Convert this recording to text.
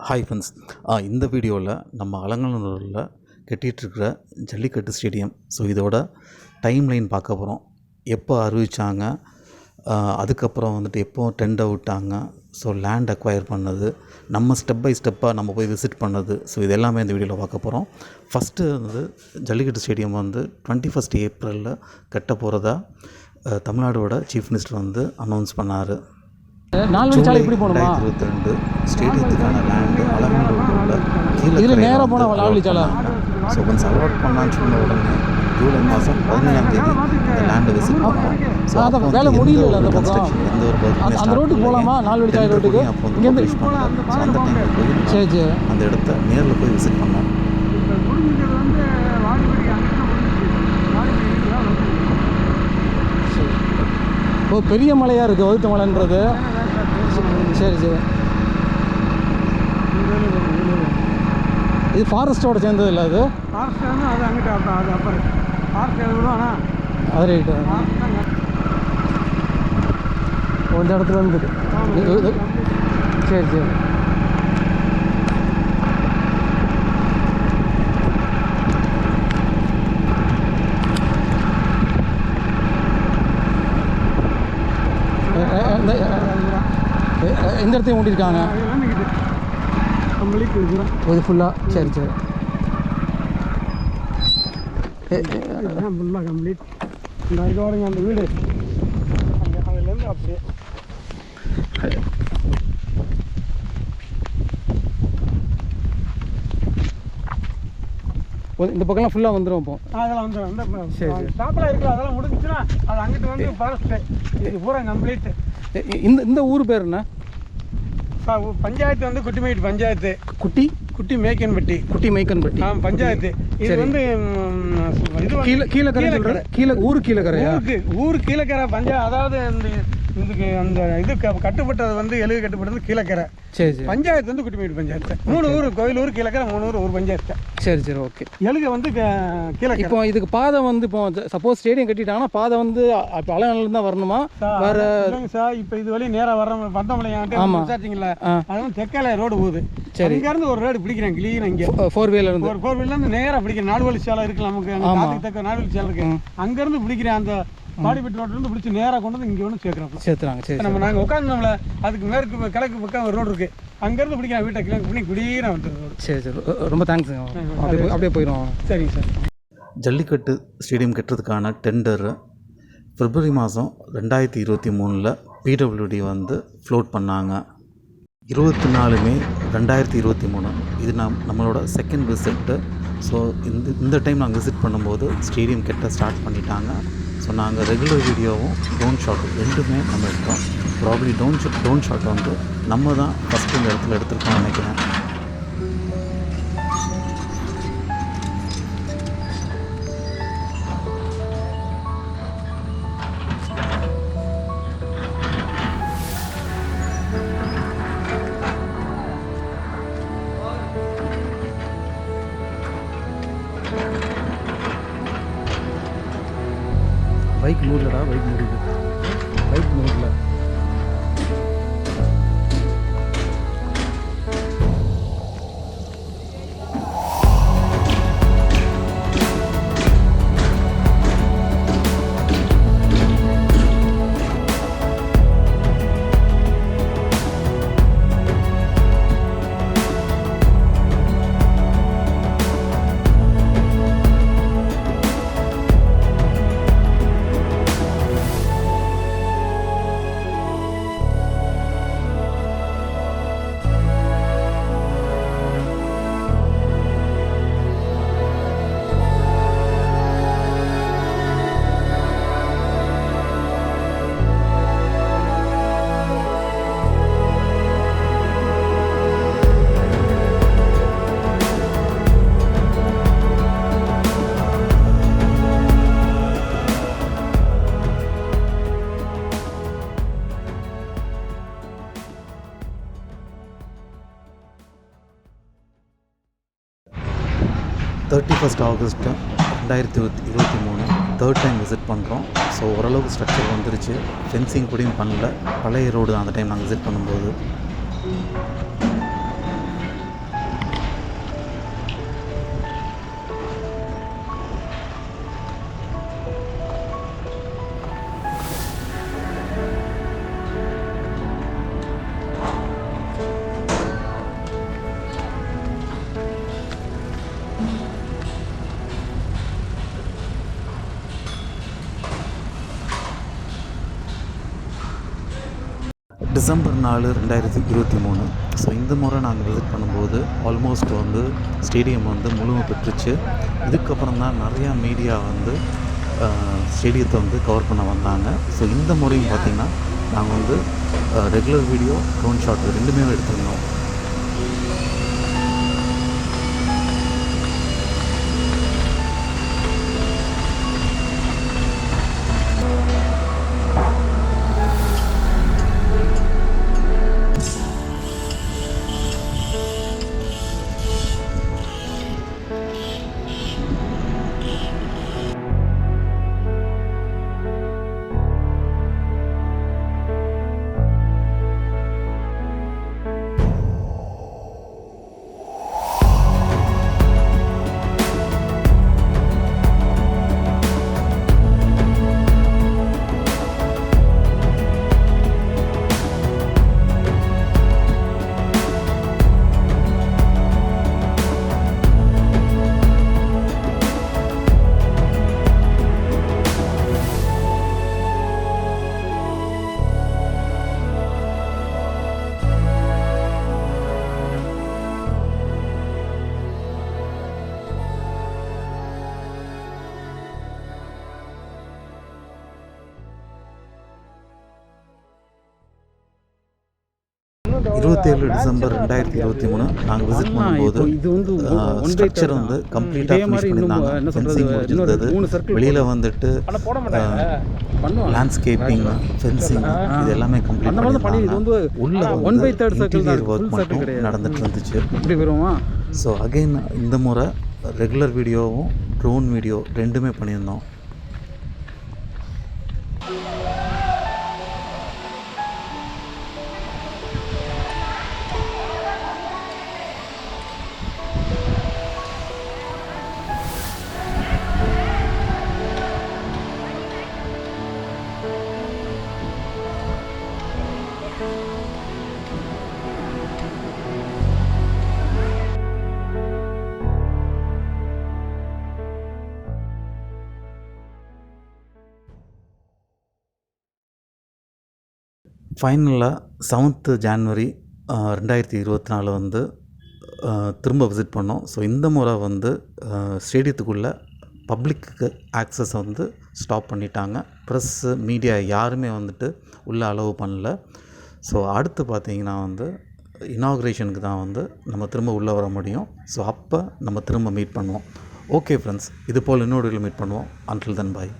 Hi friends, இந்த வீடியோவில் நம்ம அலங்காநல்லூரில் கட்டிகிட்ருக்கிற ஜல்லிக்கட்டு ஸ்டேடியம். ஸோ இதோட டைம்லைன் பார்க்க போகிறோம். எப்போ அறிவித்தாங்க, அதுக்கப்புறம் வந்துட்டு எப்போ டெண்டர் விட்டாங்க, ஸோ லேண்ட் அக்வயர் பண்ணது, நம்ம ஸ்டெப் பை ஸ்டெப்பாக நம்ம போய் விசிட் பண்ணது. ஸோ இது எல்லாமே இந்த வீடியோவில் பார்க்க போகிறோம். ஃபஸ்ட்டு வந்து ஜல்லிக்கட்டு ஸ்டேடியம் வந்து 21 ஏப்ரலில் கட்ட போகிறதா தமிழ்நாடோட சீஃப் மினிஸ்டர் வந்து அனௌன்ஸ் பண்ணார். 2022 ஸ்டேடியத்துக்கான லேண்டு அலங்காநல்லூரில் கீழே ஸோ கொஞ்சம் அலாட் பண்ணான்னு சொன்ன உடனே ஜூலை மாதம் 17ஆம் தேதி இந்த லேண்டை விசிட் பண்ணோம். ஸோ அப்போ வேலை முடியல, அந்த கன்ஸ்ட்ரக்ஷன் எந்த ஒரு அந்த ரோட்டுக்கு போகலாமா, ரோட்டுக்கு அப்போ வந்து ஃபினிஷ் பண்ணோம். ஸோ அந்த டைமில் போய் அந்த இடத்த நேரில் போய் விசிட் பண்ணோம். ஓ, பெரிய மலையாக இருக்குது வழுத்த மலைன்றது. சரி சரி, இது ஃபாரஸ்ட்டோட சேர்ந்தது இல்லை? அது அது அங்கிட்ட அது அப்புறம் ஃபாரஸ்ட் எதுவும் ஆனால் அது ரைட்டு. இந்த இடத்துல இருந்துட்டு சரி சரி. எந்த இடத்தையும் ஓட்டியிருக்காங்க இது ஃபுல்லாக? சரி சரி, ஃபுல்லாக கம்ப்ளீட். இந்த இருக்க அந்த வீடு அங்கேருந்து அப்படியே இந்த பக்கம்லாம் ஃபுல்லாக வந்துடும். இப்போ அதெல்லாம் வந்துடும். இந்த சரி ஸ்டாப்பில் இருக்குல்ல, அதெல்லாம் முடிஞ்சுச்சுன்னா அது அங்கிட்டு வந்து ஃபாரஸ்ட்டு. இது பூரா கம்ப்ளீட்டு. இந்த ஊர் பேர் என்ன? பஞ்சாயத்து வந்து குட்டிமேட்டு பஞ்சாயத்து. குட்டி மேய்க்கன்பட்டி. பஞ்சாயத்து. இது வந்து இது கீழக்கரை ஊர் கீழக்கரையா? ஊர் கீழக்கரை பஞ்சாயத்து. அதாவது இதுக்கு அந்த இது கட்டுப்பட்டது வந்து எழுதி கட்டுப்பட்டது கீழக்கரை. சரி சரி. பஞ்சாயத்து வந்து குட்டிமேட்டு பஞ்சாயத்து. 3 ஊர், கோயிலூர், கீழக்கரை, 3 ஊர், ஒரு பஞ்சாயத்து. சரி சரி, ஓகே. எழுக வந்து கீழே. இப்போ இதுக்கு பாதை வந்து இப்போ சப்போஸ் ஸ்டேடியம் கட்டிட்டாங்கன்னா பாதை வந்து இப்போ அலங்காநல்லூர் தான் வரணுமா? வேற சார் இப்போ இது வழி நேராக வந்தவங்களையாண்ட்டு விசாரிச்சிங்களா? அதெல்லாம் தெற்கால ரோடு போகுது. சரி, இங்கேருந்து ஒரு ரோடு பிடிக்கிறேன் கிளீனாக. இங்கே 4 வேல இருந்து 4 வேலேருந்து நேராக பிடிக்கிறேன். 4 வழி சாலை இருக்குது நமக்கு. தெற்க 4 வழி சாலை இருக்குது. அங்கேருந்து பிடிக்கிறேன். அந்த பாடிப்பட்டு ரோட்லேருந்து பிடிச்சி நேராக கொண்டு வந்து இங்கே ஒன்று சேர்த்துறாங்க. சரி, நாங்கள் உட்காந்து அதுக்கு மேற்கு கிழக்கு பக்கம் ஒரு ரோடு இருக்குது. அங்கேருந்து பிடிக்கிறேன். வீட்டை கிழக்கு பண்ணி குடியே வந்துடுறோம். சரி சரி, ரொம்ப தேங்க்ஸுங்க. அப்படியே போயிடும். சரிங்க சார். ஜல்லிக்கட்டு ஸ்டேடியம் கட்டுறதுக்கான டெண்டர் பிப்ரவரி மாதம் 2023 பிடபிள்யூடி வந்து ஃப்ளோட் பண்ணாங்க. 24 மே 2023 இது நம்மளோட செகண்ட் விசிட்டு. ஸோ இந்த டைம் நாங்கள் விசிட் பண்ணும்போது ஸ்டேடியம் கட்ட ஸ்டார்ட் பண்ணிட்டாங்க. ஸோ நாங்கள் ரெகுலர் வீடியோவும் ட்ரோன் ஷாட்டும் ரெண்டுமே நம்ம எடுத்தோம். ப்ராப்ளி ட்ரோன் ஷாட் வந்து நம்ம தான் ஃபஸ்ட்டு இந்த இடத்துல எடுத்துருக்கோம்னு நினைக்கிறேன். பைக் மூடலடா, பைக் மூடல. August 2023 தேர்ட் டைம் விசிட் பண்ணுறோம். ஸோ ஓரளவுக்கு ஸ்ட்ரக்சர் வந்துருச்சு. ஃபென்சிங் கூடயும் பண்ணல, பழைய ரோடு தான் அந்த டைம் நாங்கள் விசிட் பண்ணும்போது. டிசம்பர் 4 2023. ஸோ இந்த முறை நாங்கள் விசிட் பண்ணும்போது ஆல்மோஸ்ட் வந்து ஸ்டேடியம் வந்து முழுமை பெற்றுச்சு. இதுக்கப்புறம் தான் நிறையா மீடியா வந்து ஸ்டேடியத்தை வந்து கவர் பண்ண வந்தாங்க. ஸோ இந்த முறையும் பார்த்திங்கன்னா நாங்கள் வந்து ரெகுலர் வீடியோ, ட்ரோன் ஷாட் ரெண்டுமே எடுத்திருந்தோம். December 2023 நாங்கள் விசிட் பண்ணும்போது இது வந்து ஸ்ட்ரக்சர் வந்து கம்ப்ளீட்டாக ஃபினிஷ் பண்ணியிருந்தாங்க. ஃபென்சிங் முடிஞ்சிருந்தது. வெளியில் வந்துட்டு லேண்ட்ஸ்கேப்பிங், ஃபென்சிங் இது எல்லாமே கம்ப்ளீட் பண்ணியிருந்தாங்க. உள்ள வந்து இன்டீரியர் ஒர்க் மட்டும் நடந்துட்டு இருந்துச்சு. ஸோ அகெயின் இந்த முறை ரெகுலர் வீடியோவும் ட்ரோன் வீடியோ ரெண்டுமே பண்ணியிருந்தோம். ஃபைனலாக 7th January 2024 வந்து திரும்ப விசிட் பண்ணோம். ஸோ இந்த முறை வந்து ஸ்டேடியத்துக்குள்ளே பப்ளிக்கு ஆக்சஸ் வந்து ஸ்டாப் பண்ணிட்டாங்க. ப்ரெஸ்ஸு, மீடியா யாருமே வந்துட்டு உள்ளே அலோவ் பண்ணல. ஸோ அடுத்து பார்த்திங்கன்னா வந்து இனாக்ரேஷனுக்கு தான் வந்து நம்ம திரும்ப உள்ளே வர முடியும். ஸோ அப்போ நம்ம திரும்ப மீட் பண்ணுவோம். ஓகே ஃப்ரெண்ட்ஸ், இது போல் இன்னொரு மீட் பண்ணுவோம். அன்டில் தென் பாய்.